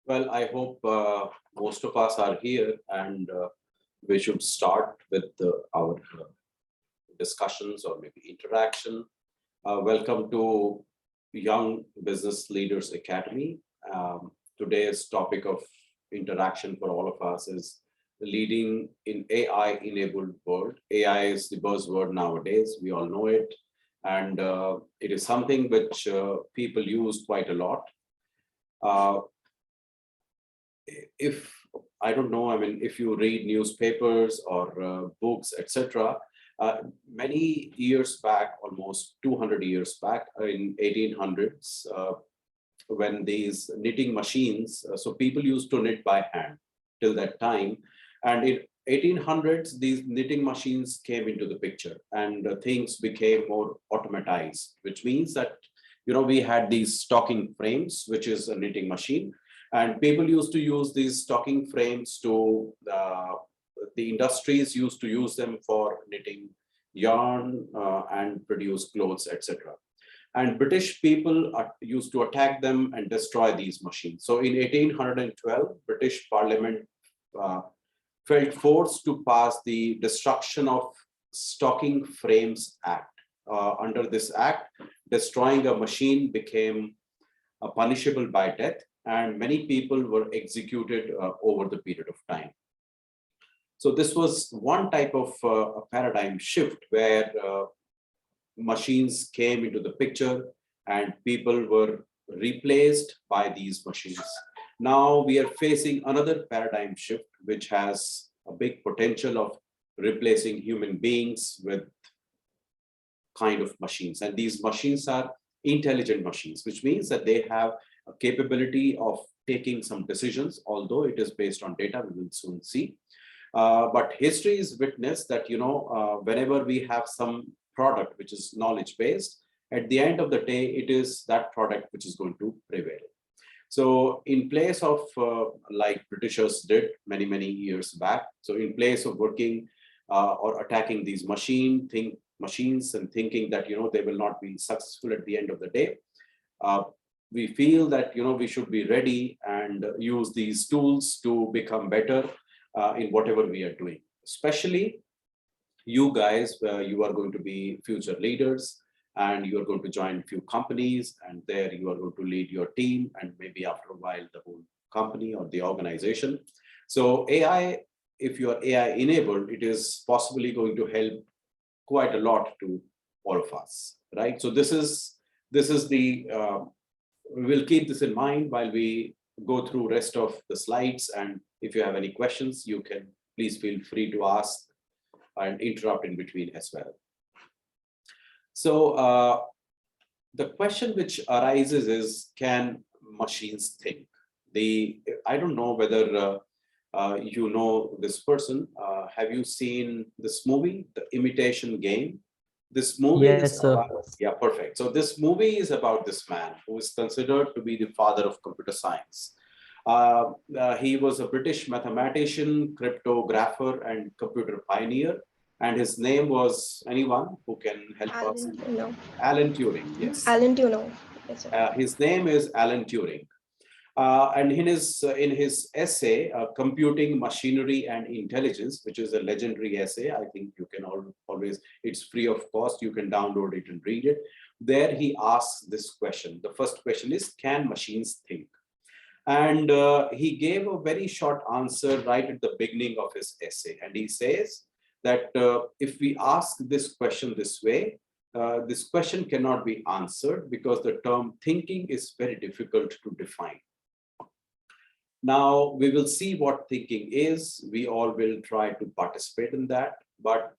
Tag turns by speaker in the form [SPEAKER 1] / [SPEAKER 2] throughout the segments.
[SPEAKER 1] Well, I hope most of us are here, and we should start with our discussions or maybe interaction. Welcome to Young Business Leaders Academy. Today's topic of interaction for all of us is leading in AI-enabled world. AI is the buzzword nowadays. We all know it, and it is something which people use quite a lot. If I don't know, I mean, if you read newspapers or books, etc., many years back, almost 200 years back, in 1800s, when these knitting machines, so people used to knit by hand till that time, and in 1800s, these knitting machines came into the picture, and things became more automatized, which means that we had these stocking frames, which is a knitting machine. And people used to use these stocking frames to, the industries used to use them for knitting yarn and produce clothes, etc. And British people used to attack them and destroy these machines. So in 1812, British Parliament felt forced to pass the Destruction of Stocking Frames Act. Under this act, destroying a machine became punishable by death, and many people were executed over the period of time. So this was one type of a paradigm shift where machines came into the picture and people were replaced by these machines. Now we are facing another paradigm shift, which has a big potential of replacing human beings with kind of machines. And these machines are intelligent machines, which means that they have a capability of taking some decisions, although it is based on data, we will soon see. But history is witness that, whenever we have some product which is knowledge-based, at the end of the day, it is that product which is going to prevail. So in place of, like Britishers did many, many years back, so in place of working or attacking these machines and thinking that, they will not be successful at the end of the day, we feel that we should be ready and use these tools to become better in whatever we are doing. Especially you guys, you are going to be future leaders, and you are going to join a few companies, and there you are going to lead your team, and maybe after a while the whole company or the organization. So AI, if you are AI enabled, it is possibly going to help quite a lot to all of us, right? So this is the we will keep this in mind while we go through rest of the slides. And if you have any questions, you can please feel free to ask and interrupt in between as well. So the question which arises is, can machines think? I don't know whether you know this person. Have you seen this movie, The Imitation Game? This movie is about, yeah, perfect. So this movie is about this man who is considered to be the father of computer science. He was a British mathematician, cryptographer, and computer pioneer. And his name was, anyone who can help us?
[SPEAKER 2] No.
[SPEAKER 1] Alan Turing, yes.
[SPEAKER 2] Alan Turing. Yes,
[SPEAKER 1] his name is Alan Turing. And in his essay, Computing Machinery and Intelligence, which is a legendary essay, I think you can always, it's free of cost, you can download it and read it. There he asks this question. The first question is, can machines think? And he gave a very short answer right at the beginning of his essay. And he says that if we ask this question this way, this question cannot be answered because the term thinking is very difficult to define. Now, we will see what thinking is. We all will try to participate in that. But,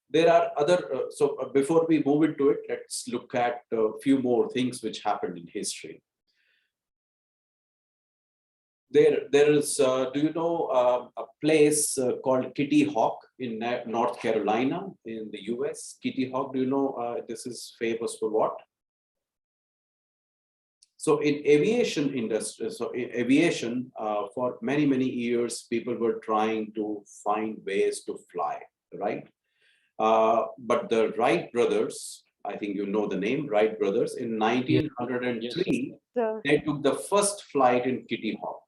[SPEAKER 1] there are other, so before we move into it, let's look at a few more things which happened in history. There is, do you know a place called Kitty Hawk in North Carolina in the US? Kitty Hawk, do you know this is famous for what? So in aviation industry, so in aviation, for many, many years, people were trying to find ways to fly, right? But the Wright brothers I think you know the name, Wright brothers. In
[SPEAKER 2] Yes, yes, sir.
[SPEAKER 1] 1903,
[SPEAKER 3] So,
[SPEAKER 1] they took the first flight in Kitty Hawk,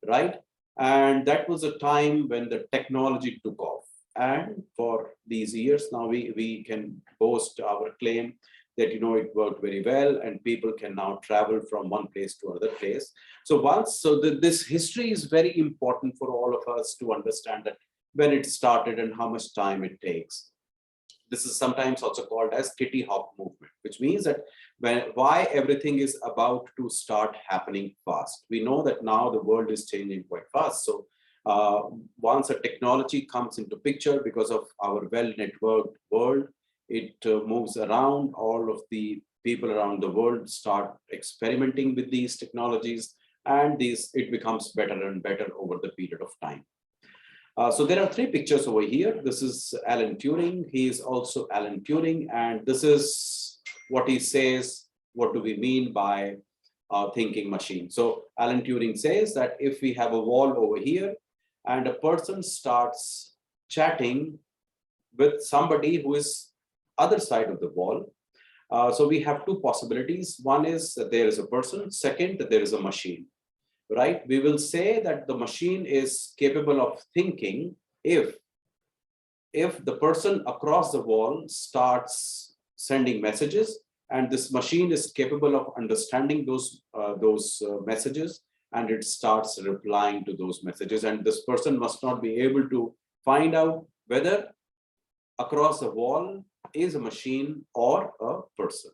[SPEAKER 1] right? And that was a time when the technology took off. And for these years now, we can boast our claim that it worked very well, and people can now travel from one place to another place. This history is very important for all of us to understand that when it started and how much time it takes. This is sometimes also called as Kitty Hawk movement, which means that why everything is about to start happening fast. We know that now the world is changing quite fast. So once a technology comes into picture, because of our well-networked world, it moves around. All of the people around the world start experimenting with these technologies, and it becomes better and better over the period of time. So there are three pictures over here. This is Alan Turing. He is also Alan Turing. And this is what he says. What do we mean by thinking machine? So Alan Turing says that if we have a wall over here and a person starts chatting with somebody who is other side of the wall, so we have two possibilities. One is that there is a person. Second, that there is a machine. Right? We will say that the machine is capable of thinking if the person across the wall starts sending messages, and this machine is capable of understanding those messages, and it starts replying to those messages. And this person must not be able to find out whether across the wall is a machine or a person.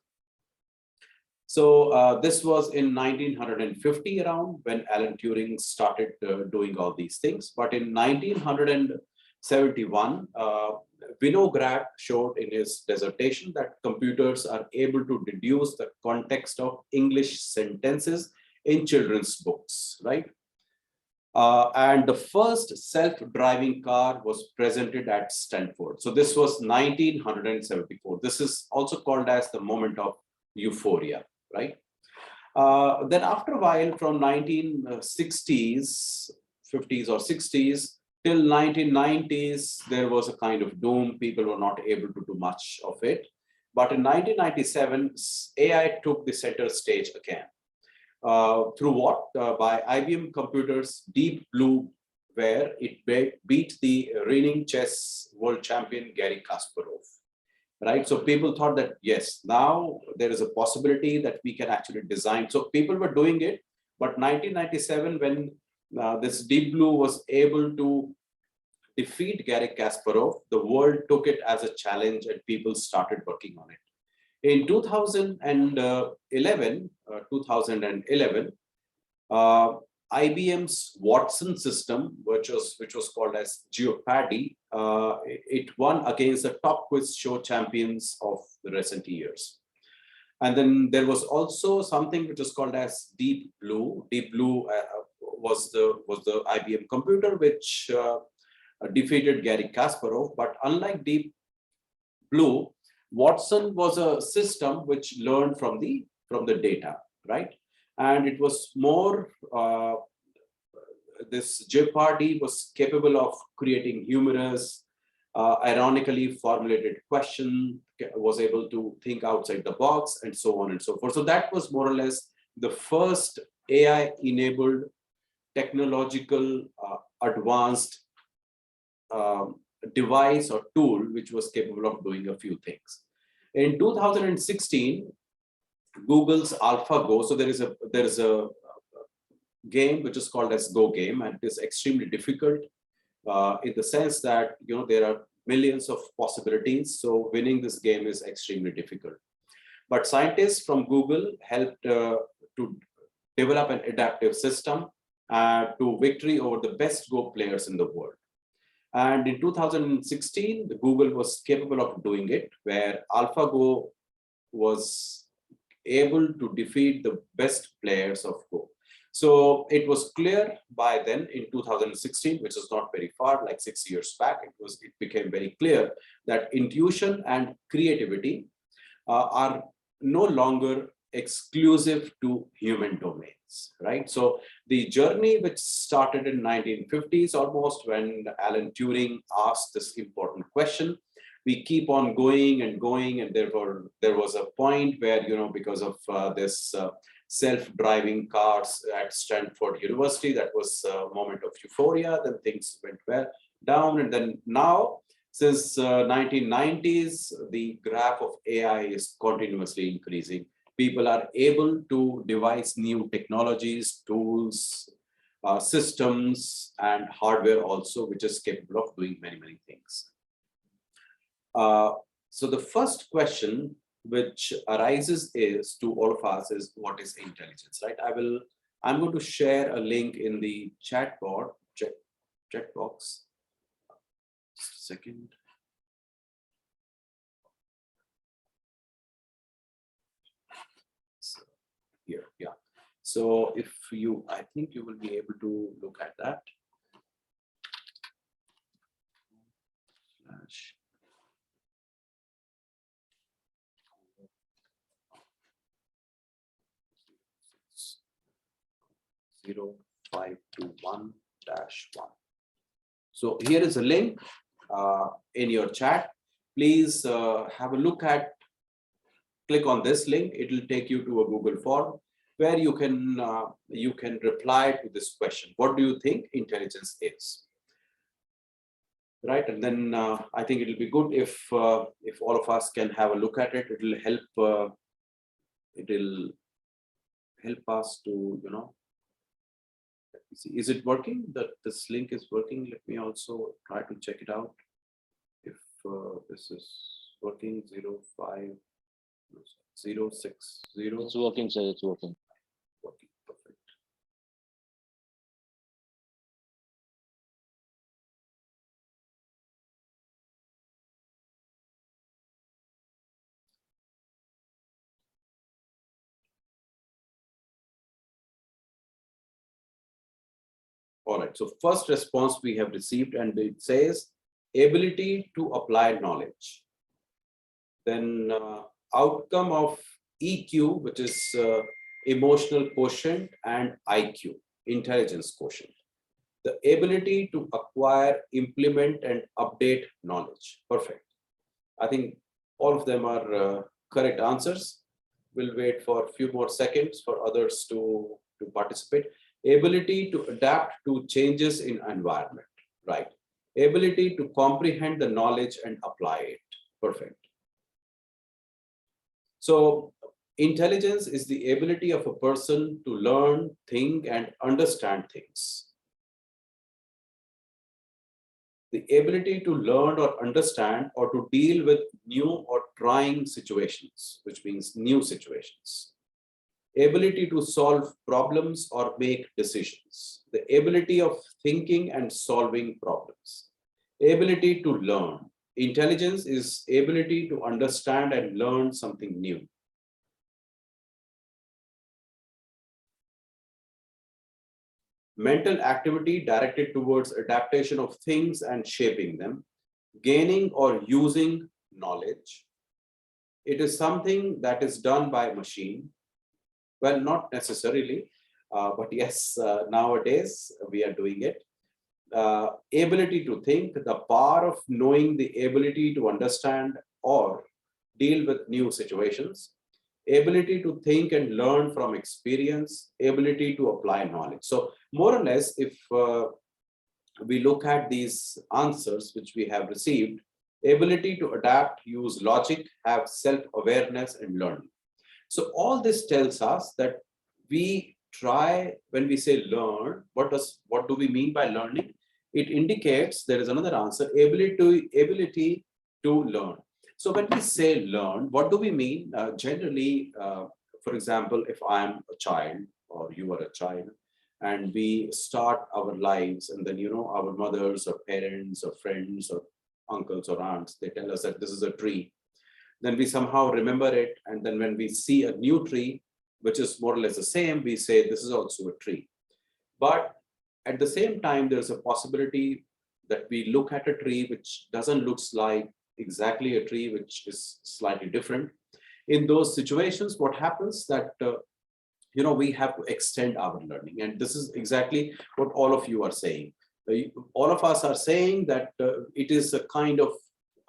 [SPEAKER 1] So this was in 1950 around when Alan Turing started doing all these things. But in 1971, Vinograd showed in his dissertation that computers are able to deduce the context of English sentences in children's books, right? And the first self-driving car was presented at Stanford. So this was 1974. This is also called as the moment of euphoria, right? Then after a while, from 1960s, 50s or 60s till 1990s, there was a kind of doom. People were not able to do much of it. But in 1997, AI took the center stage again. Through what? By IBM computers, Deep Blue, where it beat the reigning chess world champion Garry Kasparov. Right, so people thought that yes, now there is a possibility that we can actually design. So people were doing it, but 1997, when this Deep Blue was able to defeat Garry Kasparov, the world took it as a challenge, and people started working on it. In 2011, IBM's Watson system, which was called as Jeopardy, it won against the top quiz show champions of the recent years. And then there was also something which was called as Deep Blue. Deep Blue was the IBM computer which defeated Garry Kasparov. But unlike Deep Blue, Watson was a system which learned from the data, right? And it was more, this Jeopardy was capable of creating humorous, ironically formulated question, was able to think outside the box, and so on and so forth. So that was more or less the first AI-enabled technological advanced device or tool which was capable of doing a few things. In 2016, Google's AlphaGo. So there is a game which is called as Go game, and it is extremely difficult in the sense that there are millions of possibilities. So winning this game is extremely difficult. But scientists from Google helped to develop an adaptive system to victory over the best Go players in the world. And in 2016, the Google was capable of doing it, where AlphaGo was able to defeat the best players of Go. So it was clear by then in 2016, which is not very far, like 6 years back, it became very clear that intuition and creativity are no longer exclusive to human domains, right? So the journey which started in 1950s almost, when Alan Turing asked this important question, we keep on going and going, and therefore there was a point where, because of this self-driving cars at Stanford University, that was a moment of euphoria. Then things went well down, and then now, since 1990s, the graph of AI is continuously increasing. People are able to devise new technologies, tools, systems, and hardware also, which is capable of doing many, many things. So the first question which arises is to all of us is, what is intelligence, right? I'm going to share a link in the chat box. Just a second. So here, yeah. So if you, I think you will be able to look at that. Flash. 0521-1. So here is a link in your chat. Please have a look at, click on this link. It will take you to a Google form where you can reply to this question. What do you think intelligence is? Right, and then I think it will be good if all of us can have a look at it. It will help. It will help us to, let me see. Is it working? That this link is working. Let me also try to check it out. If this is working, 05 060.
[SPEAKER 2] It's working, sir. It's working.
[SPEAKER 1] Working, perfect. All right, so first response we have received, and it says ability to apply knowledge. Then outcome of EQ, which is emotional quotient, and IQ, intelligence quotient. The ability to acquire, implement, and update knowledge. Perfect. I think all of them are correct answers. We'll wait for a few more seconds for others to participate. Ability to adapt to changes in environment, right? Ability to comprehend the knowledge and apply it. Perfect. So intelligence is the ability of a person to learn, think, and understand things. The ability to learn or understand or to deal with new or trying situations, which means new situations. Ability to solve problems or make decisions. The ability of thinking and solving problems. Ability to learn. Intelligence is ability to understand and learn something new. Mental activity directed towards adaptation of things and shaping them. Gaining or using knowledge. It is something that is done by a machine. Well, not necessarily, but yes, nowadays we are doing it. Ability to think, the power of knowing, the ability to understand or deal with new situations. Ability to think and learn from experience. Ability to apply knowledge. So more or less, if we look at these answers which we have received, ability to adapt, use logic, have self-awareness, and learn. So all this tells us that we try, when we say learn, what do we mean by learning? It indicates, there is another answer, ability to learn. So when we say learn, what do we mean? Generally, for example, if I am a child or you are a child, and we start our lives, and then, our mothers or parents or friends or uncles or aunts, they tell us that this is a tree. Then we somehow remember it. And then when we see a new tree, which is more or less the same, we say this is also a tree. But at the same time, there's a possibility that we look at a tree which doesn't look like exactly a tree, which is slightly different. In those situations, what happens that, we have to extend our learning. And this is exactly what all of you are saying. All of us are saying that it is a kind of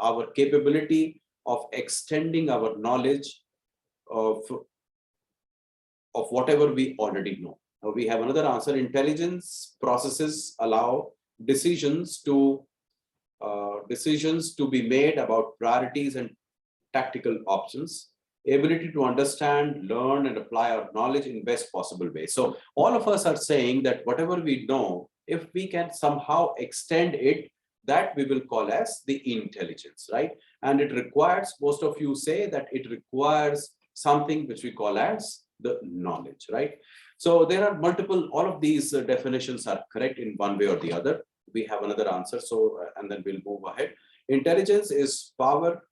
[SPEAKER 1] our capability of extending our knowledge of whatever we already know. We have another answer. Intelligence processes allow decisions to be made about priorities and tactical options, ability to understand, learn, and apply our knowledge in best possible way. So all of us are saying that whatever we know, if we can somehow extend it, that we will call as the intelligence, right? And it requires, most of you say that it requires something which we call as the knowledge, right? So there are multiple, all of these definitions are correct in one way or the other. We have another answer, so and then we'll move ahead. Intelligence is power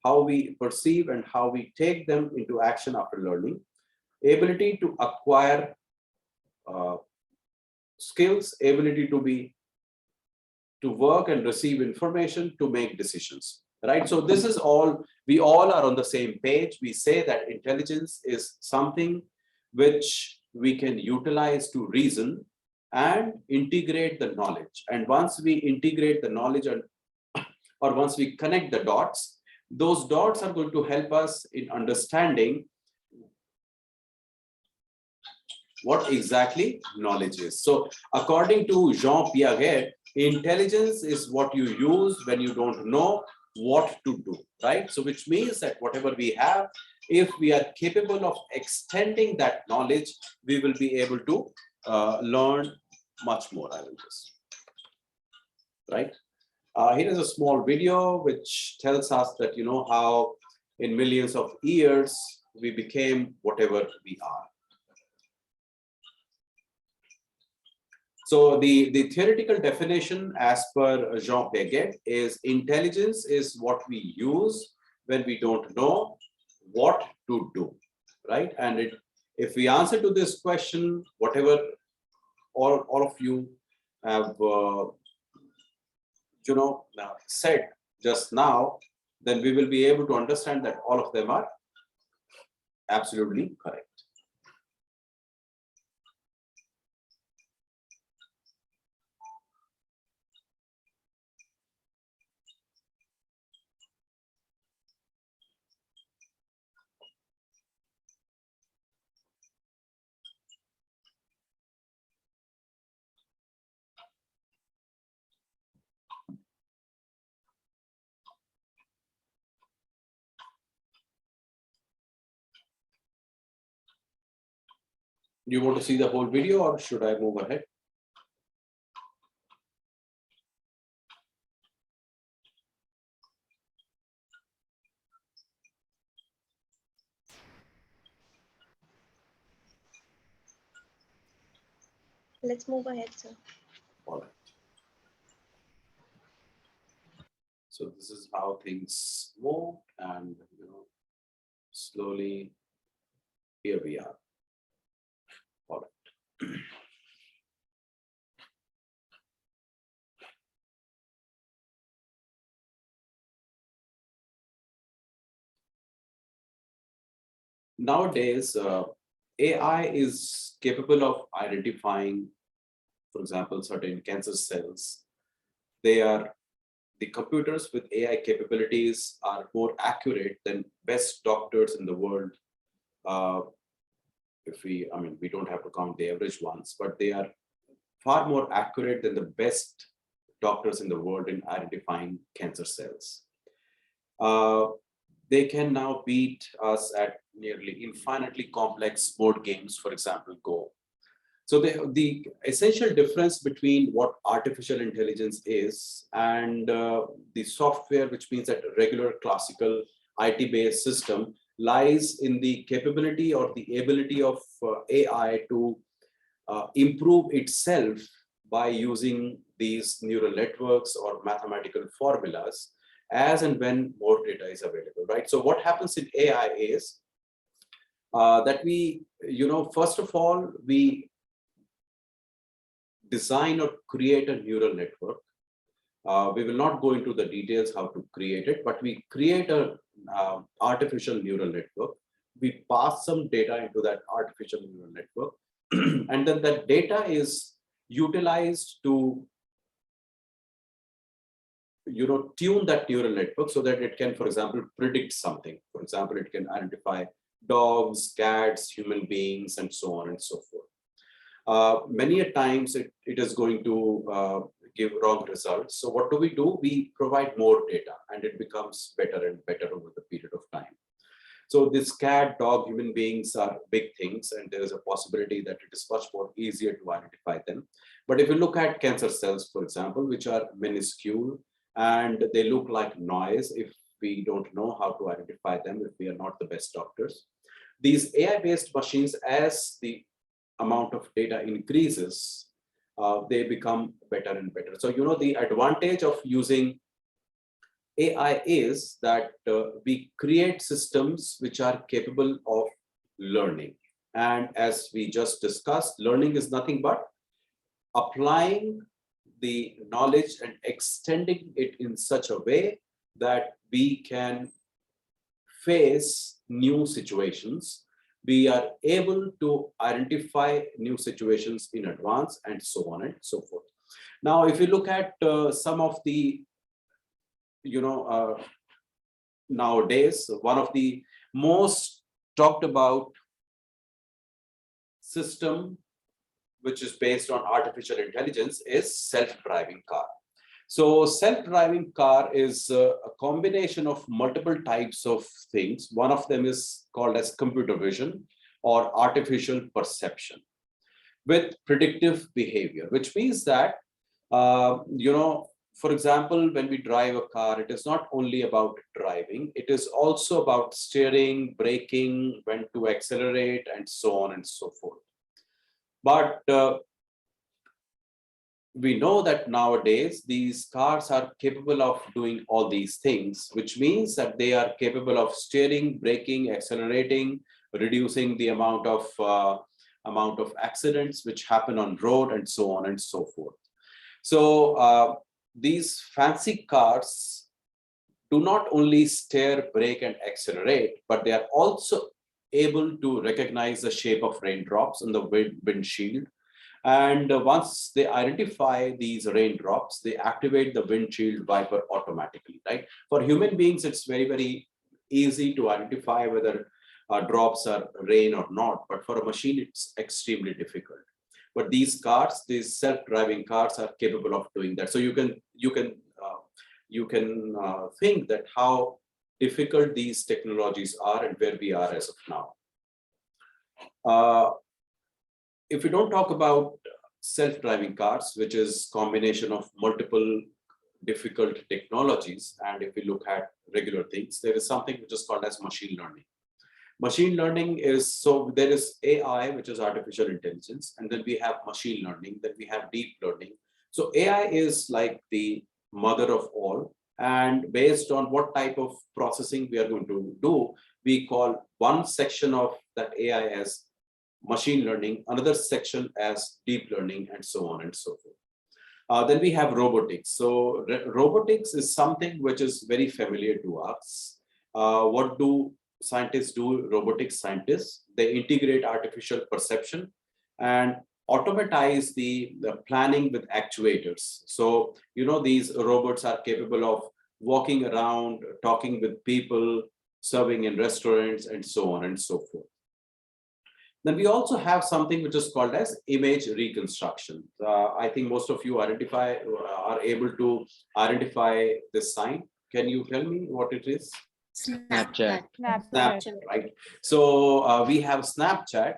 [SPEAKER 1] how we perceive and how we take them into action after learning. Ability to acquire skills, ability to work and receive information, to make decisions, right? So this is all, we all are on the same page. We say that intelligence is something which we can utilize to reason and integrate the knowledge. And once we integrate the knowledge or once we connect the dots, those dots are going to help us in understanding what exactly knowledge is. So according to Jean Piaget, intelligence is what you use when you don't know what to do, right? So which means that whatever we have, if we are capable of extending that knowledge, we will be able to learn much more. I will just, right? Here is a small video which tells us that, you know, how in millions of years we became whatever we are. So the theoretical definition as per Jean Piaget is intelligence is what we use when we don't know what to do, right? And if we answer to this question, whatever all of you have said just now, then we will be able to understand that all of them are absolutely correct. You want to see the whole video or should I move ahead?
[SPEAKER 3] Let's move ahead, sir.
[SPEAKER 1] All right. So this is how things move, and slowly here we are. All right. Nowadays, AI is capable of identifying, for example, certain cancer cells. The computers with AI capabilities are more accurate than best doctors in the world. We don't have to count the average ones, but they are far more accurate than the best doctors in the world in identifying cancer cells. They can now beat us at nearly infinitely complex board games, for example, Go. So the essential difference between what artificial intelligence is and the software, which means that a regular classical IT-based system, lies in the capability or the ability of AI to improve itself by using these neural networks or mathematical formulas as and when more data is available, right? So what happens in AI is that we, first of all, we design or create a neural network. We will not go into the details how to create it, but we create a artificial neural network. We pass some data into that artificial neural network, and then that data is utilized to tune that neural network so that it can, for example, predict something. For example, it can identify dogs, cats, human beings, and so on and so forth. Many a times it is going to give wrong results. So what do? We provide more data and it becomes better and better over the period of time. So this cat, dog, human beings are big things, and there is a possibility that it is much more easier to identify them. But if you look at cancer cells, for example, which are minuscule and they look like noise if we don't know how to identify them, if we are not the best doctors. These AI-based machines, as the amount of data increases, they become better and better. So, the advantage of using AI is that we create systems which are capable of learning. And as we just discussed, learning is nothing but applying the knowledge and extending it in such a way that we can face new situations. We are able to identify new situations in advance and so on and so forth. Now, if you look at some of the, nowadays, one of the most talked about system which is based on artificial intelligence is self-driving car. So self-driving car is a combination of multiple types of things. One of them is called as computer vision or artificial perception with predictive behavior, which means that, for example, when we drive a car, it is not only about driving, it is also about steering, braking, when to accelerate, and so on and so forth. But we know that nowadays these cars are capable of doing all these things, which means that they are capable of steering, braking, accelerating, reducing the amount of accidents which happen on road, and so on and so forth. So these fancy cars do not only steer, brake, and accelerate, but they are also able to recognize the shape of raindrops in the windshield. And once they identify these raindrops, they activate the windshield wiper automatically, right? For human beings, it's very, very easy to identify whether drops are rain or not, but for a machine, it's extremely difficult. But these cars, these self-driving cars, are capable of doing that. So you can think that how difficult these technologies are and where we are as of now. If we don't talk about self-driving cars, which is combination of multiple difficult technologies, and if we look at regular things, there is something which is called as machine learning. Machine learning is, so there is AI, which is artificial intelligence, and then we have machine learning, then we have deep learning. So AI is like the mother of all, and based on what type of processing we are going to do, we call one section of that AI as machine learning, another section as deep learning, and so on and so forth. Then we have robotics. So robotics is something which is very familiar to us. What do scientists do? Robotics scientists, they integrate artificial perception and automatize the planning with actuators. So, these robots are capable of walking around, talking with people, serving in restaurants, and so on and so forth. Then we also have something which is called as image reconstruction. I think most of you are able to identify this sign. Can you tell me what it is?
[SPEAKER 2] Snapchat.
[SPEAKER 1] Snapchat, right? So we have Snapchat.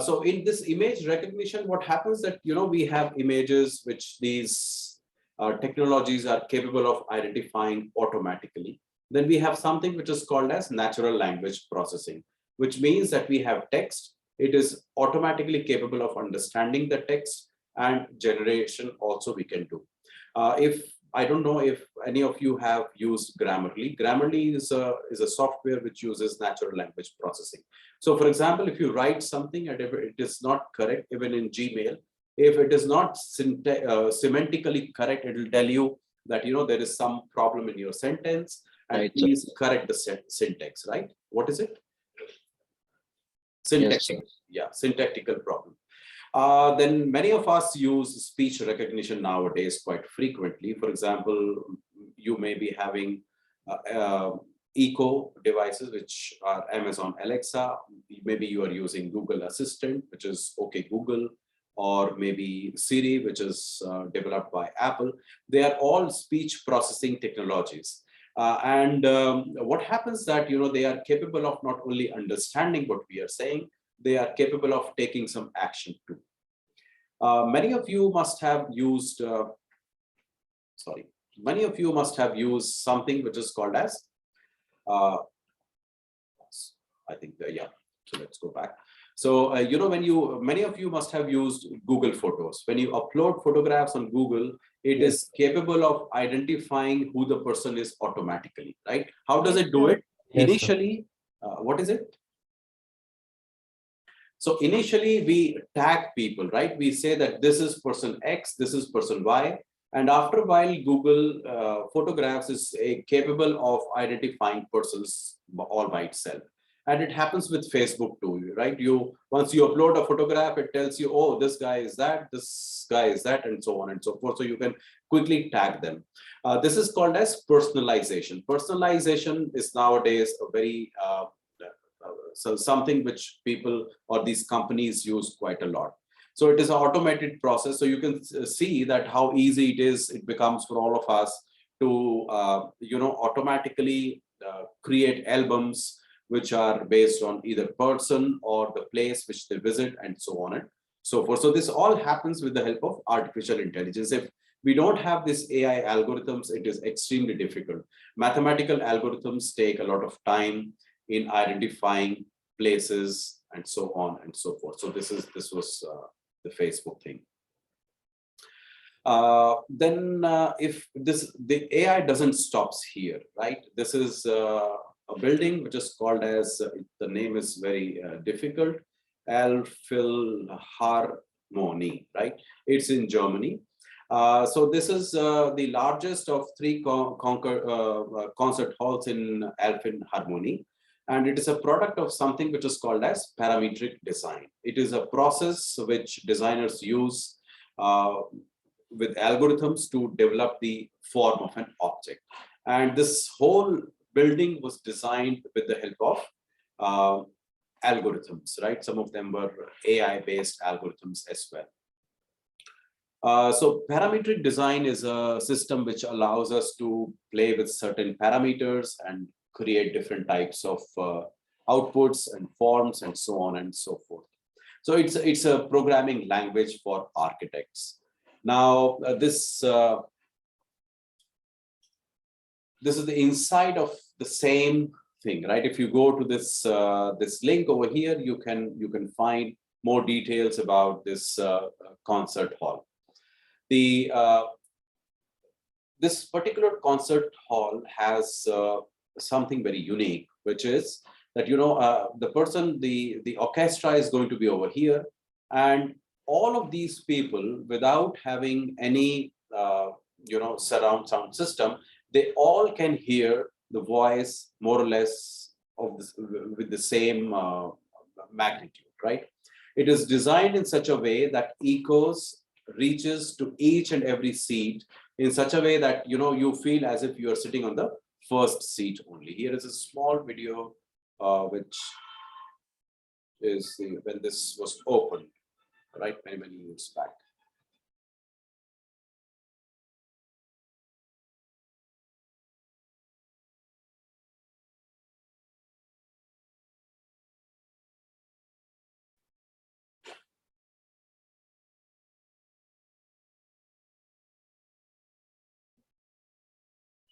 [SPEAKER 1] So in this image recognition, what happens that, we have images which these technologies are capable of identifying automatically. Then we have something which is called as natural language processing, which means that we have text. It is automatically capable of understanding the text, and generation also we can do. If I don't know if any of you have used Grammarly. Grammarly is a software which uses natural language processing. So for example, if you write something and if it is not correct, even in Gmail, if it is not semantically correct, it will tell you that, there is some problem in your sentence, and
[SPEAKER 2] Right,
[SPEAKER 1] please correct the syntax, right? What is it? Syntax,
[SPEAKER 2] Yes,
[SPEAKER 1] yeah, syntactical problem. Then many of us use speech recognition nowadays quite frequently. For example, you may be having eco devices, which are Amazon Alexa. Maybe you are using Google Assistant, which is OK Google, or maybe Siri, which is developed by Apple. They are all speech processing technologies. What happens that, they are capable of not only understanding what we are saying, they are capable of taking some action too. Many of you must have used, something which is called as, I think, yeah, so let's go back. So, many of you must have used Google Photos. When you upload photographs on Google, it is capable of identifying who the person is automatically, right? How does it do it?
[SPEAKER 4] Yes,
[SPEAKER 1] Initially, what is it? So initially we tag people, right? We say that this is person X, this is person Y. And after a while, Google Photographs is capable of identifying persons all by itself. And it happens with Facebook too, right? Once you upload a photograph, it tells you, oh, this guy is that, this guy is that, and so on and so forth. So you can quickly tag them. This is called as personalization. Personalization is nowadays a very so something which people or these companies use quite a lot. So it is an automated process. So you can see that how easy it becomes for all of us to automatically create albums which are based on either person or the place which they visit and so on and so forth. So this all happens with the help of artificial intelligence. If we don't have this AI algorithms, it is extremely difficult. Mathematical algorithms take a lot of time in identifying places and so on and so forth. So this was the Facebook thing. If the AI doesn't stops here, right? This is a building which is called as, the name is very difficult, Elbphilharmonie, right? It's in Germany. So this is the largest of 3 concert halls in Elbphilharmonie. And it is a product of something which is called as parametric design. It is a process which designers use with algorithms to develop the form of an object. And this whole building was designed with the help of algorithms, right? Some of them were AI-based algorithms as well. So parametric design is a system which allows us to play with certain parameters and create different types of outputs and forms and so on and so forth. So it's a programming language for architects. Now this is the inside of the same thing, right? If you go to this this link over here, you can find more details about this concert hall. This particular concert hall has something very unique, which is that the orchestra is going to be over here, and all of these people, without having any surround sound system, they all can hear the voice more or less of this, with the same magnitude, right? It is designed in such a way that echoes reaches to each and every seat in such a way that you feel as if you are sitting on the first seat only. Here is a small video which is when this was opened, right, many years back.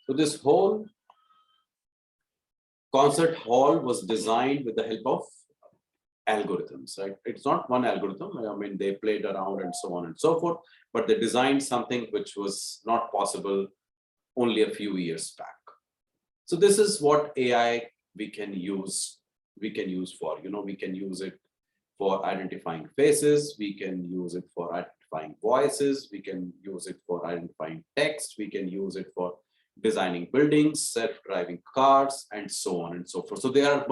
[SPEAKER 1] So this whole concert hall was designed with the help of algorithms, right? It's not one algorithm. I mean, they played around and so on and so forth, but they designed something which was not possible only a few years back. So this is what AI we can use for, we can use it for identifying faces, we can use it for identifying voices, we can use it for identifying text, we can use it for designing buildings, self-driving cars, and so on and so forth. So there are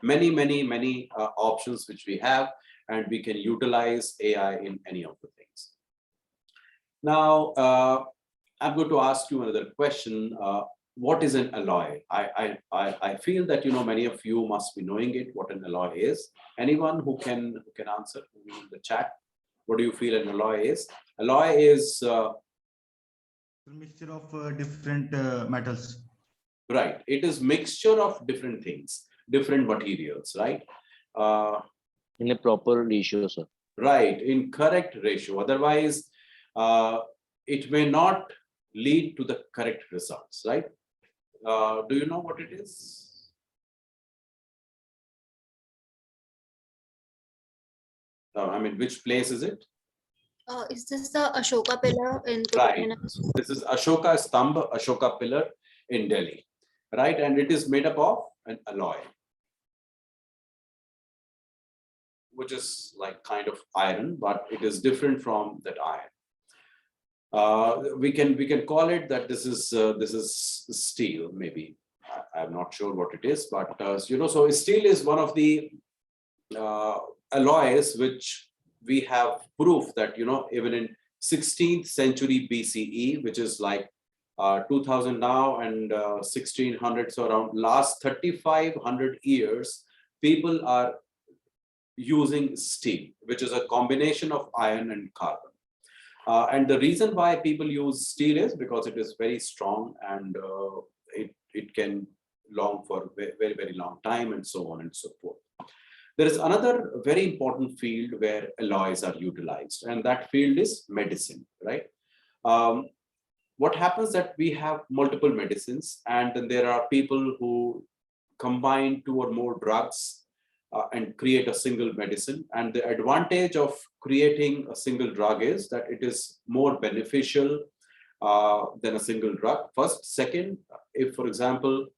[SPEAKER 1] many options which we have, and we can utilize AI in any of the things. Now, I'm going to ask you another question. What is an alloy? I feel that many of you must be knowing it. What an alloy is? Anyone who can answer in the chat? What do you feel an alloy is? Alloy is
[SPEAKER 4] A mixture of different metals.
[SPEAKER 1] right. It is mixture of different things, different materials, right?
[SPEAKER 2] In a proper ratio, sir.
[SPEAKER 1] Right, in correct ratio. Otherwise, it may not lead to the correct results, right? Do you know what it is? I mean, which place is it?
[SPEAKER 3] Is this the Ashoka pillar in
[SPEAKER 1] Right.
[SPEAKER 3] Kutub?
[SPEAKER 1] This is Ashoka Stambha, Ashoka pillar in Delhi, right? And it is made up of an alloy, which is like kind of iron, but it is different from that iron. We can call it that this is steel, maybe. I'm not sure what it is, but so steel is one of the alloys which we have proof that even in 16th century BCE, which is like 2000 now and 1600, so around last 3500 years, people are using steel, which is a combination of iron and carbon. And the reason why people use steel is because it is very strong and it can long for very, very long time and so on and so forth. There is another very important field where alloys are utilized, and that field is medicine, right? What happens that we have multiple medicines, and then there are people who combine two or more drugs and create a single medicine. And the advantage of creating a single drug is that it is more beneficial than a single drug. First. Second, if, for example,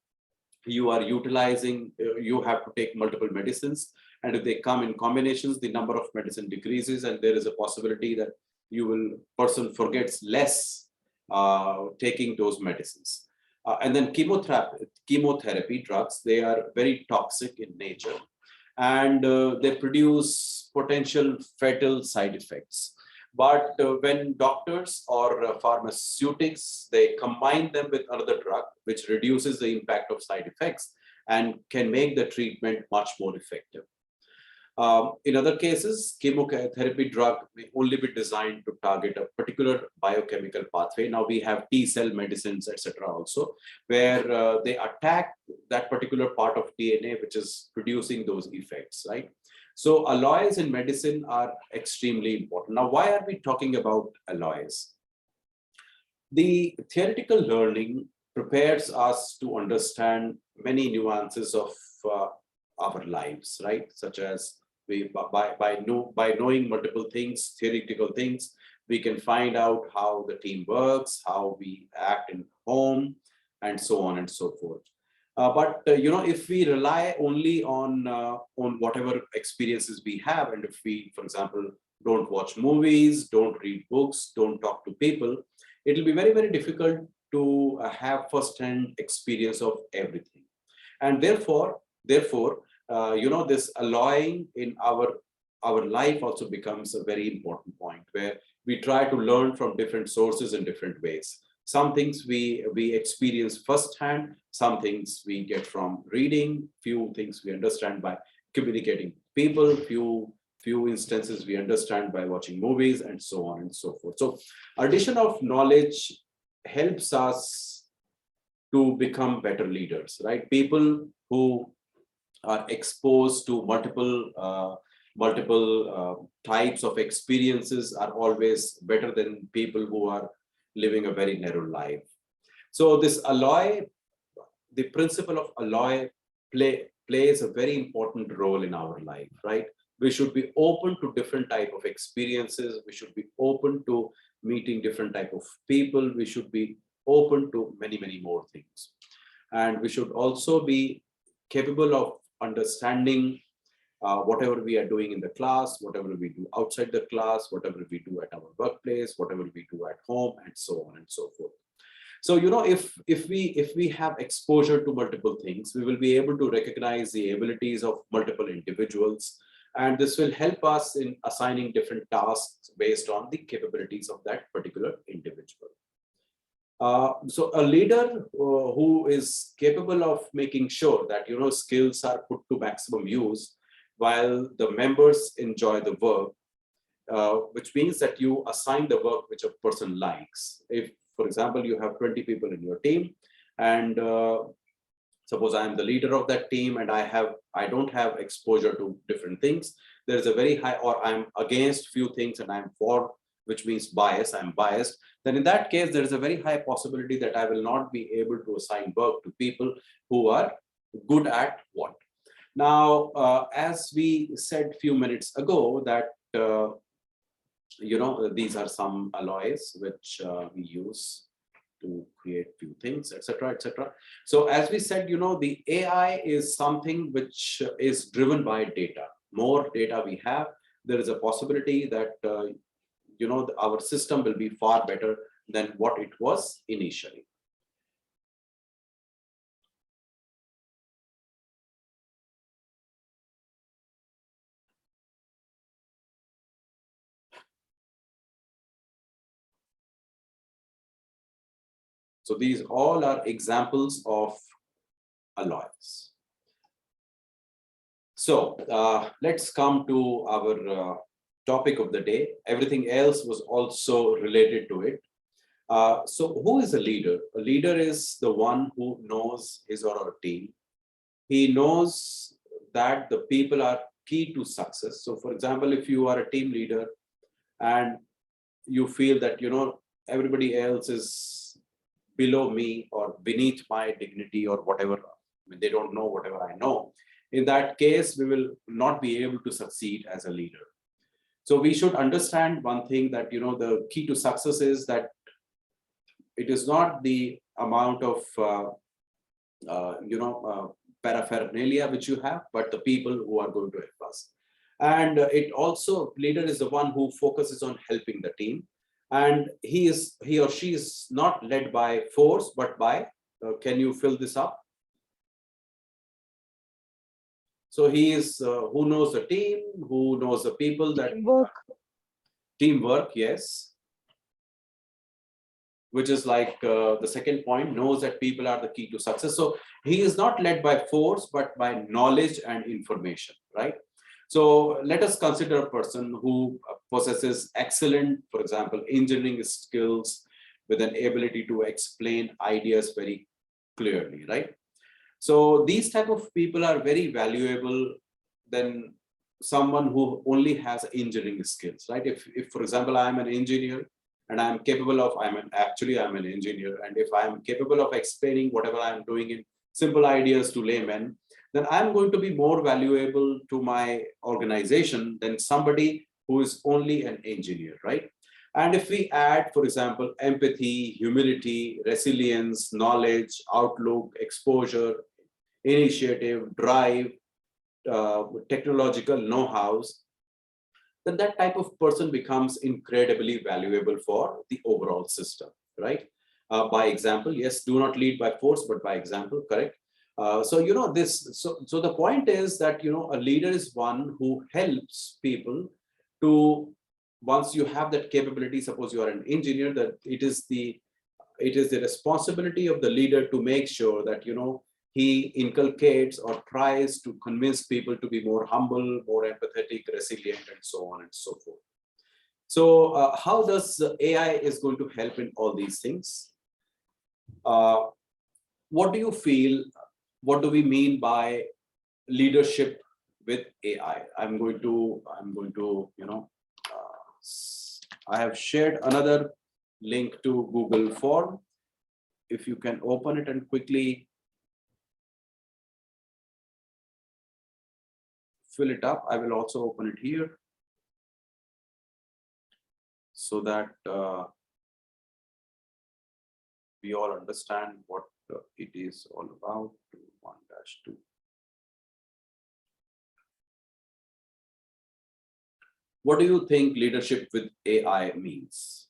[SPEAKER 1] you are utilizing, you have to take multiple medicines, and if they come in combinations, the number of medicine decreases, and there is a possibility that person forgets less taking those medicines. And then chemotherapy drugs, they are very toxic in nature, and they produce potential fatal side effects. But when doctors or pharmaceutics, they combine them with another drug, which reduces the impact of side effects and can make the treatment much more effective. In other cases, chemotherapy drug may only be designed to target a particular biochemical pathway. Now we have T-cell medicines, etc. also, where they attack that particular part of DNA, which is producing those effects, right? So alloys in medicine are extremely important. Now, why are we talking about alloys? The theoretical learning prepares us to understand many nuances of our lives, right? Such as by knowing multiple things, theoretical things, we can find out how the team works, how we act in home, and so on and so forth. But if we rely only on whatever experiences we have, and if we, for example, don't watch movies, don't read books, don't talk to people, it will be very, very difficult to have first-hand experience of everything. And therefore, this alloying in our life also becomes a very important point, where we try to learn from different sources in different ways. Some things we experience firsthand, some things we get from reading, few things we understand by communicating with people, few instances we understand by watching movies, and so on and so forth. So addition of knowledge helps us to become better leaders, right? People who are exposed to multiple types of experiences are always better than people who are living a very narrow life. So this alloy, the principle of alloy plays a very important role in our life, right? We should be open to different type of experiences. We should be open to meeting different type of people. We should be open to many, many more things. And we should also be capable of understanding whatever we are doing in the class, whatever we do outside the class, whatever we do at our workplace, whatever we do at home, and so on and so forth. So, if we have exposure to multiple things, we will be able to recognize the abilities of multiple individuals, and this will help us in assigning different tasks based on the capabilities of that particular individual. So a leader who is capable of making sure that skills are put to maximum use while the members enjoy the work, which means that you assign the work which a person likes. If, for example, you have 20 people in your team, and suppose I am the leader of that team, and I don't have exposure to different things. There is a very high, or I'm against few things and I'm for, which means bias, I'm biased. Then in that case, there is a very high possibility that I will not be able to assign work to people who are good at what. Now, as we said few minutes ago, that these are some alloys which we use to create few things, etc., etc. So as we said, the AI is something which is driven by data. More data we have, there is a possibility that our system will be far better than what it was initially. So these all are examples of alloys. So let's come to our topic of the day. Everything else was also related to it. So who is a leader? A leader is the one who knows his or her team. He knows that the people are key to success. So for example, if you are a team leader and you feel that everybody else is below me or beneath my dignity or whatever, I mean, they don't know whatever I know, in that case we will not be able to succeed as a leader. So we should understand one thing, that the key to success is that it is not the amount of paraphernalia which you have, but the people who are going to help us. And it also, leader is the one who focuses on helping the team, and he or she is not led by force but by can you fill this up? So he is who knows the team, who knows the people, that teamwork, yes, which is like the second point, knows that people are the key to success. So he is not led by force, but by knowledge and information, right? So let us consider a person who possesses excellent, for example, engineering skills with an ability to explain ideas very clearly, right? So these type of people are very valuable than someone who only has engineering skills, right? If for example, I am an engineer and I'm capable of, I'm an engineer, and if I'm capable of explaining whatever I'm doing in simple ideas to laymen, then I'm going to be more valuable to my organization than somebody who is only an engineer, right? And if we add, for example, empathy, humility, resilience, knowledge, outlook, exposure, initiative, drive, technological know-hows, then that type of person becomes incredibly valuable for the overall system, right? By example, yes, do not lead by force, but by example, correct? So the point is that a leader is one who helps people to, once you have that capability, suppose you are an engineer, that it is the responsibility of the leader to make sure that he inculcates or tries to convince people to be more humble, more empathetic, resilient, and so on and so forth. So how does AI is going to help in all these things? What do you feel? What do we mean by leadership with AI? I'm going to I have shared another link to Google form. If you can open it and quickly fill it up. I will also open it here so that we all understand what it is all about. 1-2. What do you think leadership with AI means?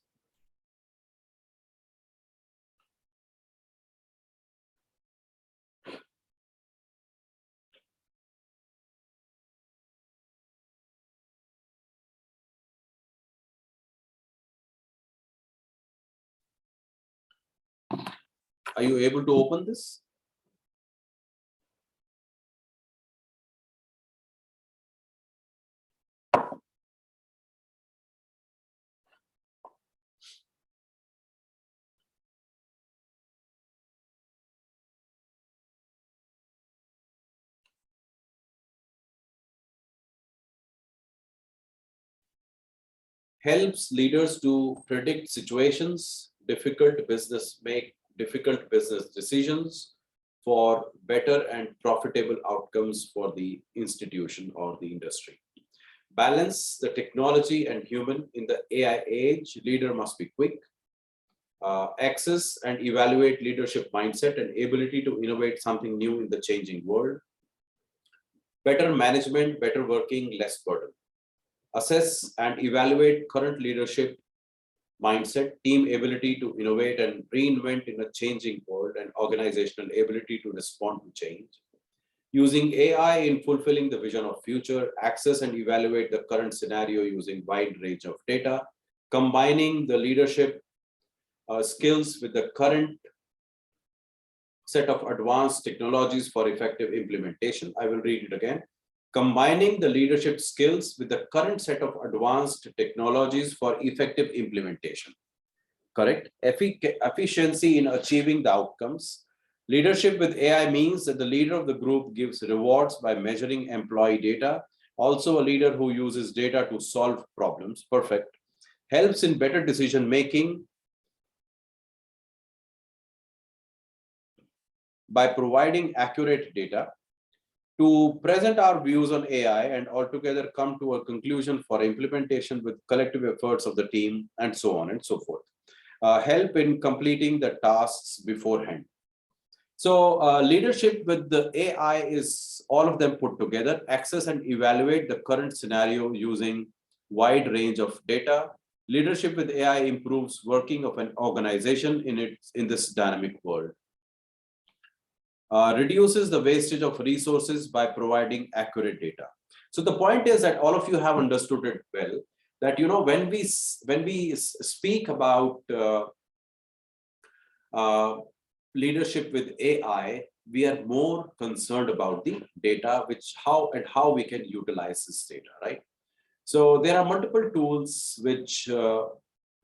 [SPEAKER 1] Are you able to open this? Helps leaders to predict situations, make difficult business decisions for better and profitable outcomes for the institution or the industry. Balance the technology and human in the AI age. Leader must be quick, access and evaluate leadership mindset and ability to innovate something new in the changing world. Better management, better working, less burden. Assess and evaluate current leadership mindset, team ability to innovate and reinvent in a changing world, and organizational ability to respond to change. Using AI in fulfilling the vision of future, access and evaluate the current scenario using wide range of data, combining the leadership skills with the current set of advanced technologies for effective implementation. I will read it again. Combining the leadership skills with the current set of advanced technologies for effective implementation. Correct? Efficiency in achieving the outcomes. Leadership with AI means that the leader of the group gives rewards by measuring employee data. Also a leader who uses data to solve problems. Perfect. Helps in better decision making by providing accurate data. To present our views on AI and altogether come to a conclusion for implementation with collective efforts of the team, and so on and so forth. Help in completing the tasks beforehand. So leadership with the AI is all of them put together. Access and evaluate the current scenario using wide range of data. Leadership with AI improves working of an organization in this dynamic world. Reduces the wastage of resources by providing accurate data. So the point is that all of you have understood it well, that when we speak about leadership with AI, we are more concerned about the data, how we can utilize this data, right? So there are multiple tools which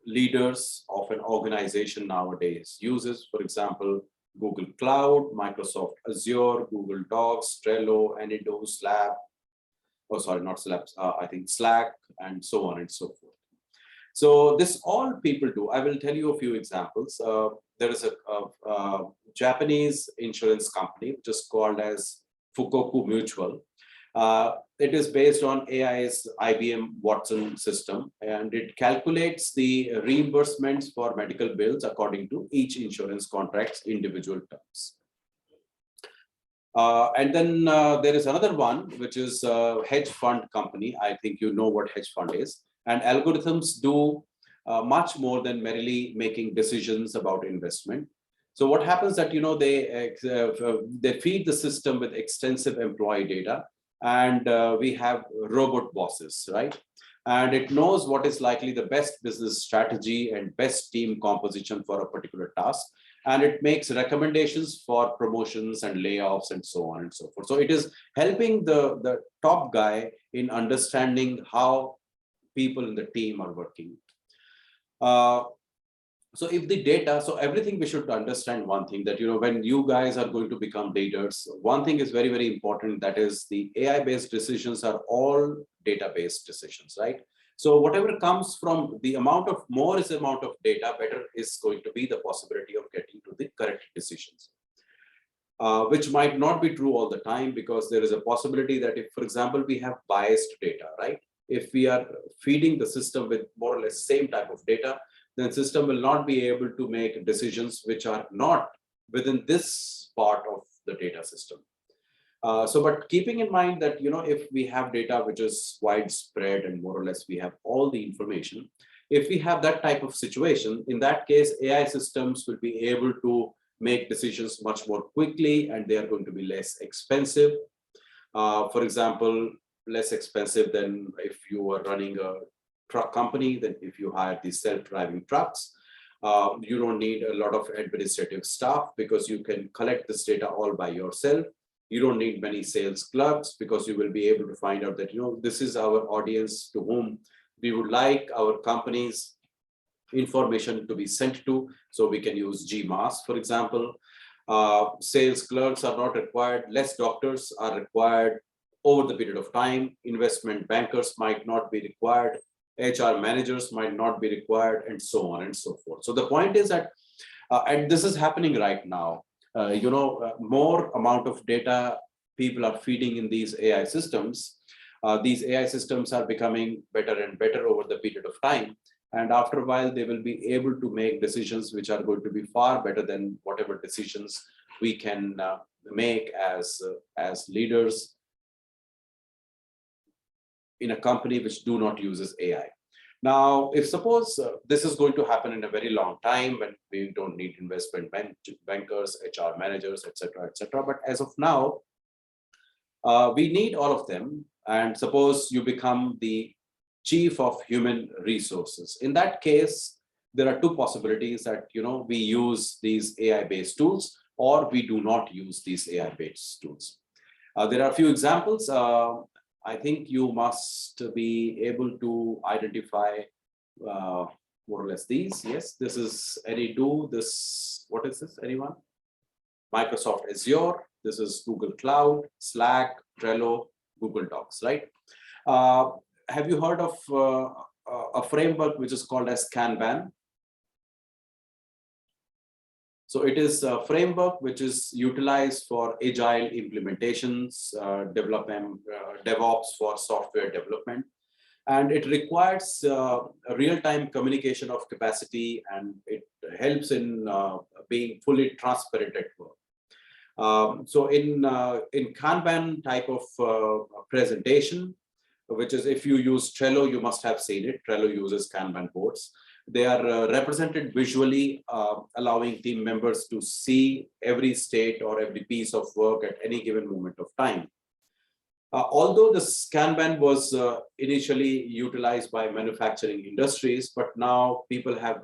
[SPEAKER 1] leaders of an organization nowadays uses. For example, Google Cloud, Microsoft Azure, Google Docs, Trello, Anydo, Slack, not Slack, I think Slack, and so on and so forth. So this all people do. I will tell you a few examples. There is a Japanese insurance company which is called as Fukoku Mutual. It is based on AI's IBM Watson system, and it calculates the reimbursements for medical bills according to each insurance contract's individual terms. And then there is another one, which is a hedge fund company. I think you know what hedge fund is. And algorithms do much more than merely making decisions about investment. So what happens that, they feed the system with extensive employee data, and we have robot bosses, right? And it knows what is likely the best business strategy and best team composition for a particular task. And it makes recommendations for promotions and layoffs and so on and so forth. So it is helping the top guy in understanding how people in the team are working. So if the data, so everything we should understand one thing, that when you guys are going to become leaders, one thing is very, very important, that is the AI-based decisions are all data-based decisions, right? So whatever comes from the amount of data, better is going to be the possibility of getting to the correct decisions. Which might not be true all the time, because there is a possibility that if, for example, we have biased data, right? If we are feeding the system with more or less same type of data, then system will not be able to make decisions which are not within this part of the data system. But keeping in mind that, if we have data which is widespread and more or less we have all the information, if we have that type of situation, in that case, AI systems will be able to make decisions much more quickly, and they are going to be less expensive. For example, less expensive than if you were running a truck company, than if you hire these self-driving trucks. You don't need a lot of administrative staff because you can collect this data all by yourself. You don't need many sales clerks because you will be able to find out that, this is our audience to whom we would like our company's information to be sent to. So we can use GMAS, for example. Sales clerks are not required. Less doctors are required over the period of time. Investment bankers might not be required. HR managers might not be required, and so on and so forth. So the point is that, and this is happening right now, more amount of data people are feeding in these AI systems. These AI systems are becoming better and better over the period of time. And after a while, they will be able to make decisions which are going to be far better than whatever decisions we can make as leaders in a company which do not use AI. Now, if suppose this is going to happen in a very long time when we don't need investment bankers, HR managers, etc., etc. But as of now, we need all of them. And suppose you become the chief of human resources. In that case, there are two possibilities that, we use these AI-based tools or we do not use these AI-based tools. There are a few examples. I think you must be able to identify more or less these. Yes, this is AnyDo. This, what is this, anyone? Microsoft Azure. This is Google Cloud, Slack, Trello, Google Docs, right? Have you heard of a framework which is called as Kanban? So it is a framework which is utilized for agile implementations, DevOps for software development. And it requires real-time communication of capacity, and it helps in being fully transparent at work. So in Kanban type of presentation, which is, if you use Trello, you must have seen it. Trello uses Kanban boards. They are represented visually, allowing team members to see every state or every piece of work at any given moment of time. Although this Kanban was initially utilized by manufacturing industries, but now people have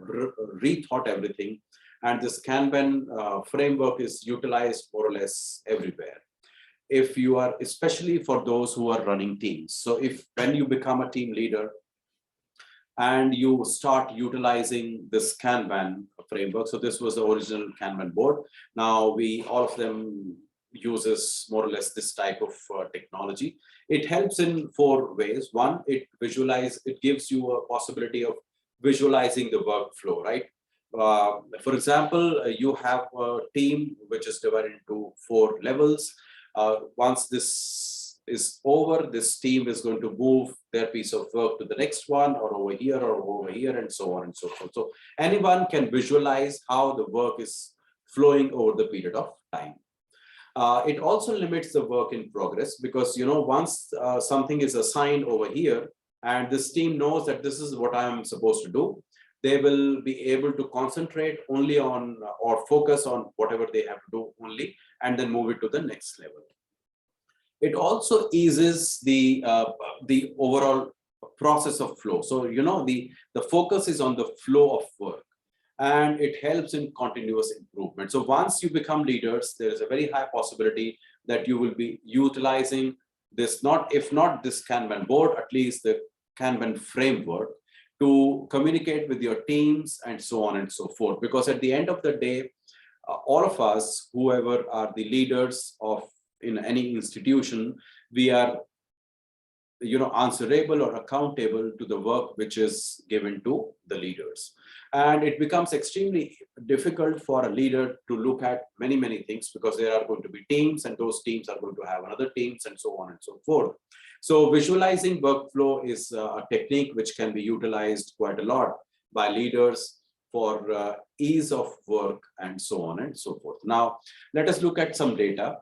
[SPEAKER 1] rethought everything. And this Kanban framework is utilized more or less everywhere. If you are, especially for those who are running teams. So when you become a team leader and you start utilizing this Kanban framework, so this was the original Kanban board. Now all of them uses more or less this type of technology. It helps in 4 ways. One, it gives you a possibility of visualizing the workflow, right? For example, you have a team which is divided into 4 levels. Once this is over, this team is going to move their piece of work to the next one, or over here, and so on and so forth. So anyone can visualize how the work is flowing over the period of time. It also limits the work in progress because, once something is assigned over here and this team knows that this is what I am supposed to do, they will be able to concentrate only on or focus on whatever they have to do only, and then move it to the next level. It also eases the overall process of flow. So, the focus is on the flow of work, and it helps in continuous improvement. So once you become leaders, there is a very high possibility that you will be utilizing this, if not this Kanban board, at least the Kanban framework, to communicate with your teams and so on and so forth. Because at the end of the day, all of us, whoever are the leaders in any institution, we are answerable or accountable to the work which is given to the leaders. And it becomes extremely difficult for a leader to look at many things, because there are going to be teams, and those teams are going to have another teams, and so on and so forth. So visualizing workflow is a technique which can be utilized quite a lot by leaders for ease of work, and so on and so forth. Now, let us look at some data.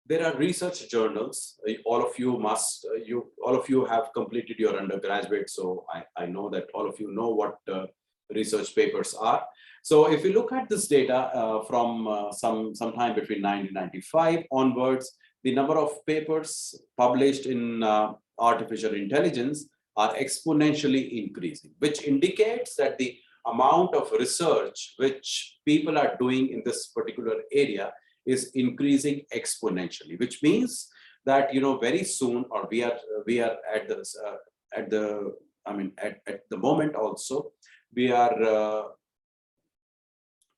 [SPEAKER 1] There are research journals. All of you have completed your undergraduate, so I know that all of you know what research papers are. So if you look at this data from some time between 1995 onwards, the number of papers published in artificial intelligence are exponentially increasing, which indicates that the amount of research which people are doing in this particular area is increasing exponentially, which means that, you know, very soon, or we are at this at the moment also, we are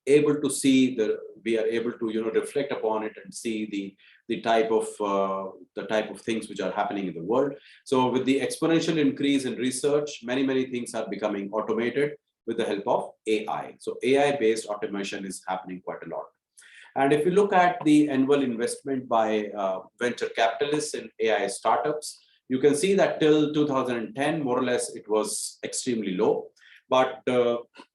[SPEAKER 1] able to see we are able to, you know, reflect upon it and see the type of things which are happening in the world. So with the exponential increase in research, many things are becoming automated with the help of AI. So AI based automation is happening quite a lot. And if you look at the annual investment by venture capitalists in AI startups, you can see that till 2010, more or less, it was extremely low. But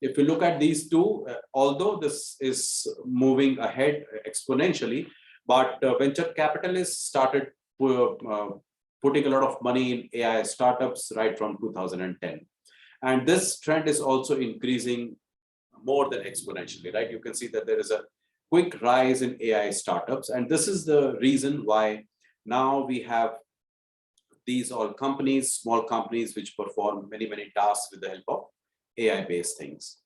[SPEAKER 1] if you look at these two, although this is moving ahead exponentially, but venture capitalists started putting a lot of money in AI startups right from 2010. And this trend is also increasing more than exponentially, right? You can see that there is a quick rise in AI startups. And this is the reason why now we have these all companies, small companies, which perform many tasks with the help of AI-based things.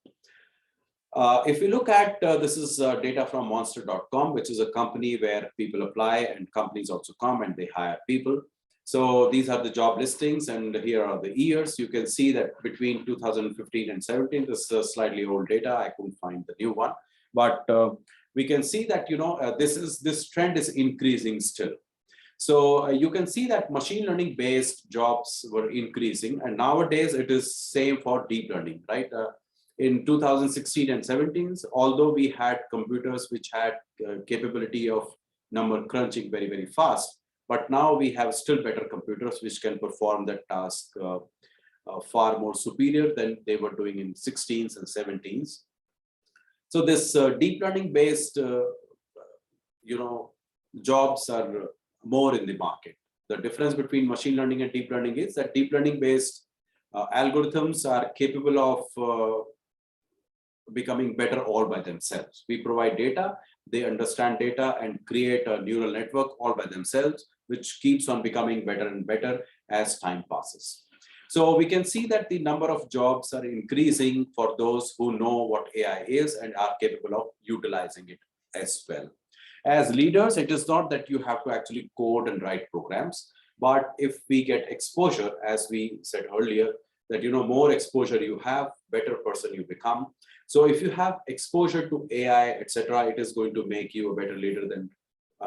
[SPEAKER 1] If you look at, this is data from monster.com, which is a company where people apply and companies also come and they hire people. So these are the job listings, and here are the years. You can see that between 2015 and 17, this is slightly old data. I couldn't find the new one, but we can see that, you know, this trend is increasing still. So you can see that machine learning based jobs were increasing, and nowadays it is same for deep learning, right? In 2016 and 17, although we had computers which had capability of number crunching very fast, but now we have still better computers which can perform that task far more superior than they were doing in 16s and 17s. So this deep learning based, you know, jobs are more in the market. The difference between machine learning and deep learning is that deep learning based algorithms are capable of becoming better all by themselves. We provide data, they understand data and create a neural network all by themselves, which keeps on becoming better and better as time passes. So we can see that the number of jobs are increasing for those who know what AI is and are capable of utilizing it as well. As leaders, it is not that you have to actually code and write programs, but if we get exposure, as we said earlier, that, you know, more exposure you have, better person you become. So if you have exposure to AI, etc., it is going to make you a better leader than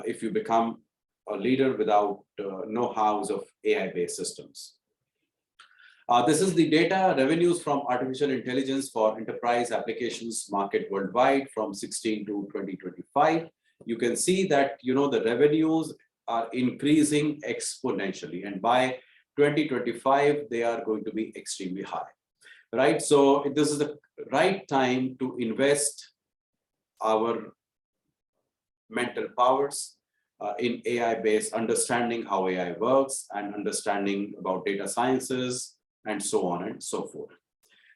[SPEAKER 1] if you become a leader without know-hows of AI-based systems. This is the data revenues from artificial intelligence for enterprise applications market worldwide from 16 to 2025. You can see that, you know, the revenues are increasing exponentially, and by 2025 they are going to be extremely high, right? So this is the right time to invest our mental powers in AI-based understanding how AI works and understanding about data sciences and so on and so forth.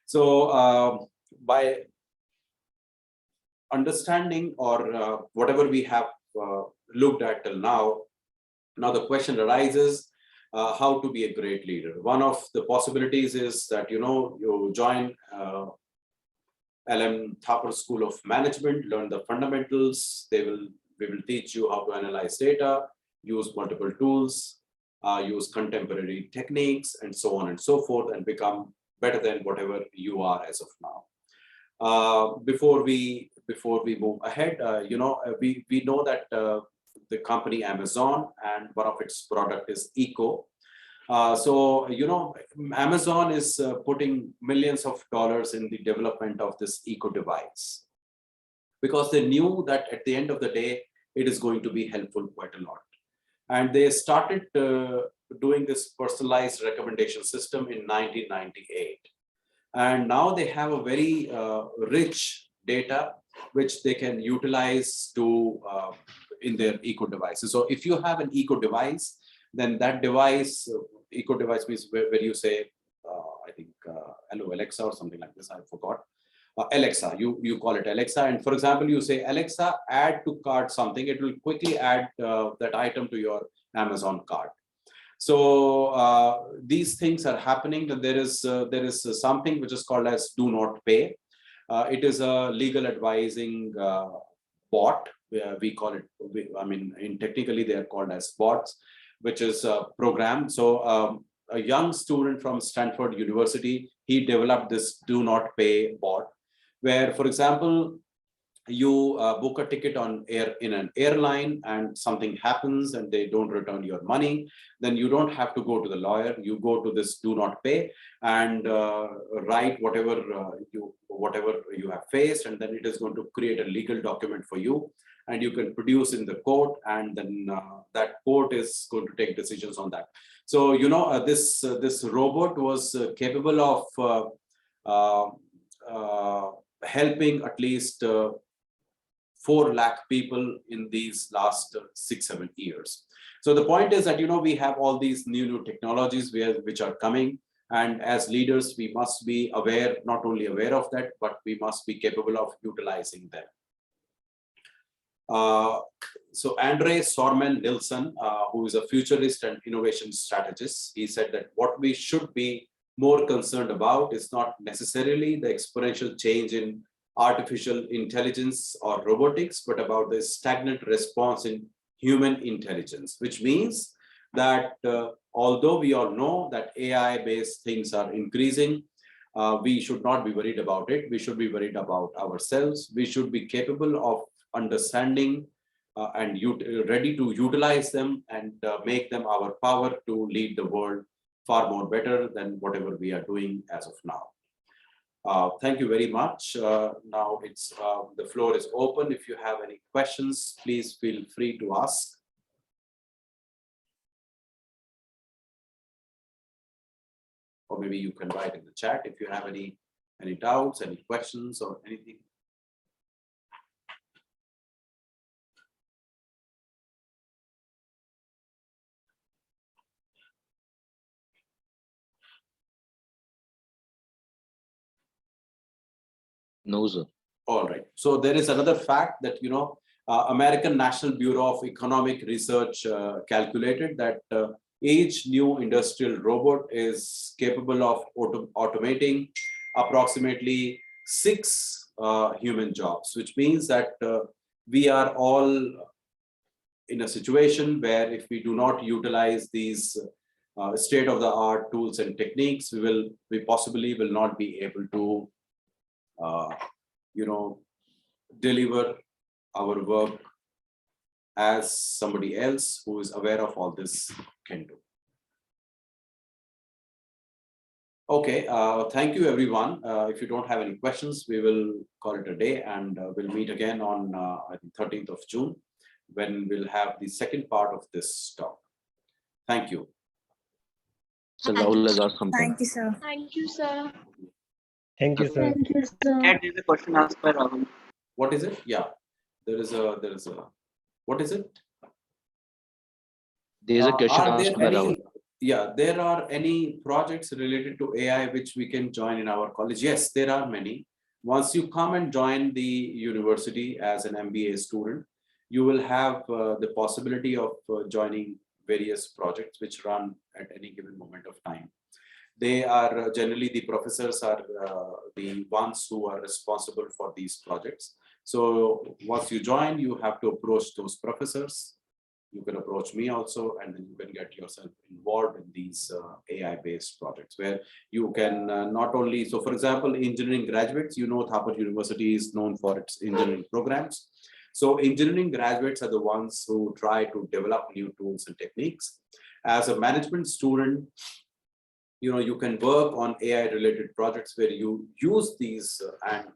[SPEAKER 1] So by understanding or whatever we have looked at till now, now the question arises, how to be a great leader. One of the possibilities is that, you know, you join LMTSoM School of Management, learn the fundamentals. We will teach you how to analyze data, use multiple tools, use contemporary techniques, and so on and so forth, and become better than whatever you are as of now. Before we move ahead, you know, we know that the company Amazon, and one of its product is Eco. So, you know, Amazon is putting millions of dollars in the development of this Eco device, because they knew that at the end of the day, it is going to be helpful quite a lot. And they started doing this personalized recommendation system in 1998. And now they have a very rich data, which they can utilize to in their Eco devices. So if you have an Eco device, then that device, Eco device means where you say, I think, hello Alexa or something like this, I forgot. Alexa, you call it Alexa. And for example, you say, Alexa, add to cart something, it will quickly add that item to your Amazon cart. So these things are happening. And there is something which is called as do not pay. It is a legal advising bot. We call it. Technically they are called as bots, which is a program. So a young student from Stanford University, he developed this do not pay bot, where, for example, you book a ticket in an airline and something happens and they don't return your money, then you don't have to go to the lawyer. You go to this do not pay and write whatever you have faced, and then it is going to create a legal document for you, and you can produce in the court, and then that court is going to take decisions on that. So this robot was capable of helping at least 4 lakh people in these last 6-7 years. So the point is that we have all these new technologies which are coming, and as leaders we must be aware, not only aware of that, but we must be capable of utilizing them. So Andre Sorman Nilsson, who is a futurist and innovation strategist, he said that what we should be more concerned about is not necessarily the exponential change in artificial intelligence or robotics, but about the stagnant response in human intelligence, which means that although we all know that AI-based things are increasing, we should not be worried about it. We should be worried about ourselves. We should be capable of understanding and ready to utilize them and make them our power to lead the world far more better than whatever we are doing as of now. Thank you very much. Now it's the floor is open. If you have any questions, please feel free to ask. Or maybe you can write in the chat if you have any doubts, any questions or anything.
[SPEAKER 2] No, sir.
[SPEAKER 1] All right. So there is another fact that, American National Bureau of Economic Research calculated that each new industrial robot is capable of automating approximately 6 human jobs, which means that we are all in a situation where if we do not utilize these state-of-the-art tools and techniques, we possibly will not be able to deliver our work as somebody else who is aware of all this can do. Okay, thank you everyone. If you don't have any questions, we will call it a day, and we'll meet again on I think 13th of June, when we'll have the second part of this talk. Thank you.
[SPEAKER 2] So Rahul has asked something.
[SPEAKER 5] Thank you, sir.
[SPEAKER 3] Thank you, sir.
[SPEAKER 6] Thank you, sir.
[SPEAKER 5] Thank you, sir.
[SPEAKER 7] There is a question asked by Rahul.
[SPEAKER 1] What is it? Yeah, there is a, what is it?
[SPEAKER 2] There is a question
[SPEAKER 1] Are there
[SPEAKER 2] asked by Rahul.
[SPEAKER 1] Yeah, there are any projects related to AI which we can join in our college? Yes, there are many. Once you come and join the university as an MBA student, you will have the possibility of joining various projects which run at any given moment of time. They are generally, the professors are the ones who are responsible for these projects. So once you join, you have to approach those professors. You can approach me also, and then you can get yourself involved in these AI-based projects where you can not only, so for example, engineering graduates, Thapar University is known for its engineering programs. So engineering graduates are the ones who try to develop new tools and techniques. As a management student, you can work on AI-related projects where you use these and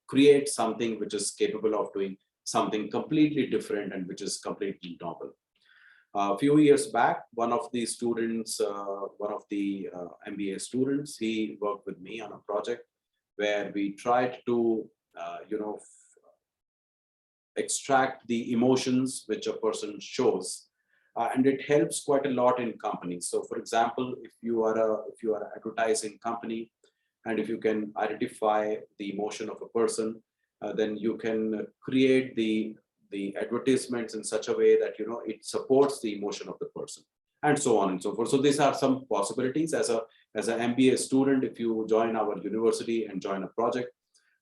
[SPEAKER 1] create something which is capable of doing something completely different and which is completely novel. A few years back, one of the students, one of the MBA students, he worked with me on a project where we tried to, extract the emotions which a person shows, and it helps quite a lot in companies. So, for example, if you are an advertising company, and if you can identify the emotion of a person, then you can create the advertisements in such a way that it supports the emotion of the person. and so on and so forth. So these are some possibilities as an MBA student. If you join our university and join a project,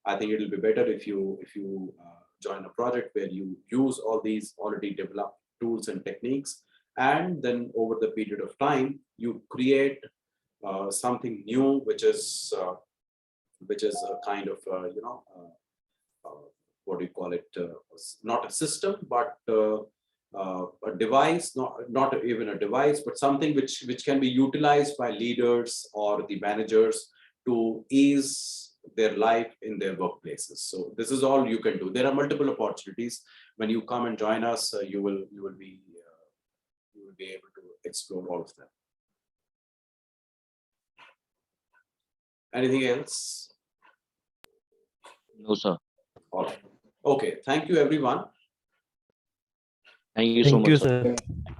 [SPEAKER 1] I think it will be better if you join a project where you use all these already developed tools and techniques, and then over the period of time you create something new, which is a kind of what do you call it? Not a system, but a device, not even a device, but something which can be utilized by leaders or the managers to ease their life in their workplaces. So this is all you can do. There are multiple opportunities. When you come and join us, you will be able to explore all of them. Anything else?
[SPEAKER 2] No, sir.
[SPEAKER 1] All right. Okay. Thank you, everyone.
[SPEAKER 2] Thank you so
[SPEAKER 6] Thank
[SPEAKER 2] much,
[SPEAKER 6] you,
[SPEAKER 2] sir.
[SPEAKER 6] sir.